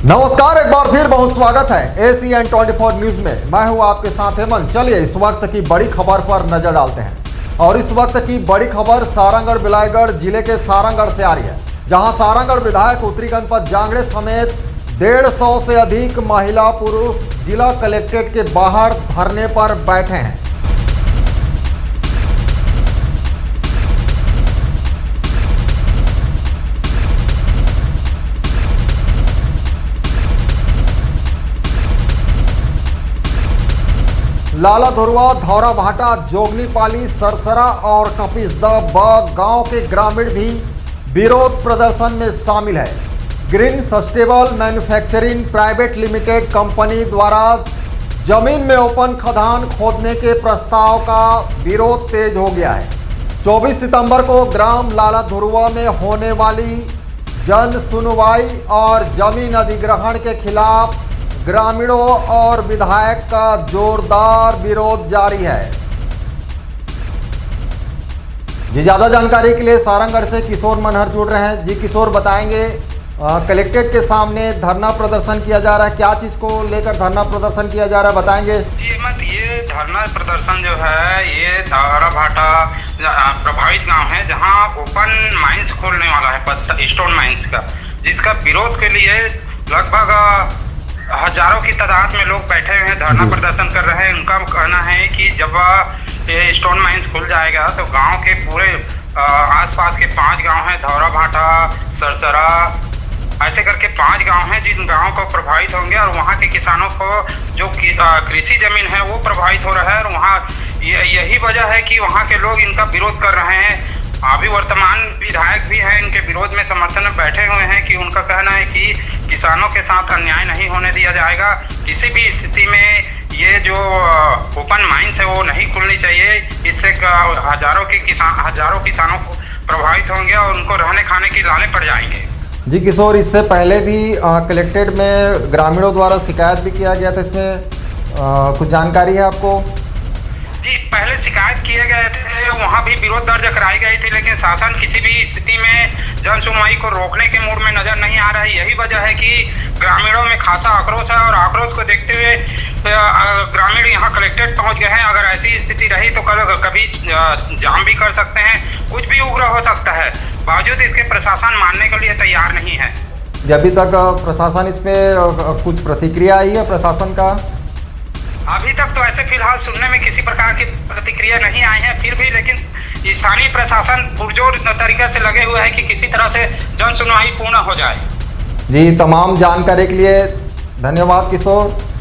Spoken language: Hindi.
नमस्कार, एक बार फिर बहुत स्वागत है ACN 24 न्यूज में। मैं हूं आपके साथ हेमंत। चलिए इस वक्त की बड़ी खबर पर नजर डालते हैं। और इस वक्त की बड़ी खबर सारंगगढ़ बिलाईगढ़ जिले के सारंगगढ़ से आ रही है, जहां सारंगगढ़ विधायक उत्तरी गणपत जांगड़े समेत 150 से अधिक महिला पुरुष जिला कलेक्ट्रेट के बाहर धरने पर बैठे हैं। लाला धुरवा, धौरा भाटा, जोगनीपाली, सरसरा और कपिसदा गांव के ग्रामीण भी विरोध प्रदर्शन में शामिल है। Green sustainable manufacturing private limited company द्वारा जमीन में ओपन खदान खोदने के प्रस्ताव का विरोध तेज हो गया है। 24 सितंबर को ग्राम लाला धुरवा में होने वाली जन सुनवाई और जमीन अधिग्रहण के खिलाफ ग्रामीणों और विधायक का जोरदार विरोध जारी है। जी, ज्यादा जानकारी के लिए सारंगगढ़ से किशोर मनहर जुड़ रहे हैं। जी किशोर, बताएंगे कलेक्ट्रेट के सामने धरना प्रदर्शन किया जा रहा है, क्या चीज को लेकर धरना प्रदर्शन किया जा रहा है, बताएंगे। जी हेमंत, ये धरना प्रदर्शन जो है ये धौरा भाटा प्रभावित गांव है, जहां ओपन माइंस खोलने वाला है, स्टोन माइंस का, जिसका विरोध के लिए लगभग हजारों की तादाद में लोग बैठे हुए हैं, धरना प्रदर्शन कर रहे हैं। उनका कहना है कि जब ये स्टोन माइंस खुल जाएगा तो गांव के पूरे आसपास के 5 गांव हैं, धौरा भाटा, सरसरा, ऐसे करके 5 गांव हैं जिन गांवों को प्रभावित होंगे और वहां के किसानों को जो कृषि जमीन है वो प्रभावित हो रहा है। और वहाँ यही वजह है कि वहाँ के लोग इनका विरोध कर रहे हैं। अभी वर्तमान विधायक भी हैं, इनके विरोध में समर्थन में बैठे हुए हैं कि उनका कहना है कि किसानों के साथ अन्याय नहीं होने दिया जाएगा। किसी भी स्थिति में ये जो ओपन माइंस है वो नहीं खुलनी चाहिए। इससे हजारों किसानों को प्रभावित होंगे और उनको रहने खाने की लाले पड़ जाएंगे। जी किशोर, इससे पहले भी कलेक्ट्रेट में ग्रामीणों द्वारा शिकायत भी किया गया था, इसमें कुछ जानकारी है आपको? जी, पहले शिकायत किए गए थे, वहाँ भी विरोध दर्ज कराई गई थी, लेकिन शासन किसी भी स्थिति में जन सुनवाई को रोकने के मूड में नजर नहीं आ रहा है। यही वजह है कि ग्रामीणों में खासा आक्रोश है और आक्रोश को देखते हुए ग्रामीण यहाँ कलेक्ट्रेट पहुँच गए हैं। अगर ऐसी स्थिति रही तो कभी जाम भी कर सकते हैं, कुछ भी उग्र हो सकता है। बावजूद इसके प्रशासन मानने के लिए तैयार नहीं है। अभी तक प्रशासन इस पे कुछ प्रतिक्रिया आई है प्रशासन का? अभी तक तो ऐसे फिलहाल सुनने में किसी प्रकार की प्रतिक्रिया नहीं आई है। फिर भी लेकिन स्थानीय प्रशासन पुरजोर तरीके से लगे हुए है कि किसी तरह से जन सुनवाई पूर्ण हो जाए। जी, तमाम जानकारी के लिए धन्यवाद किशोर।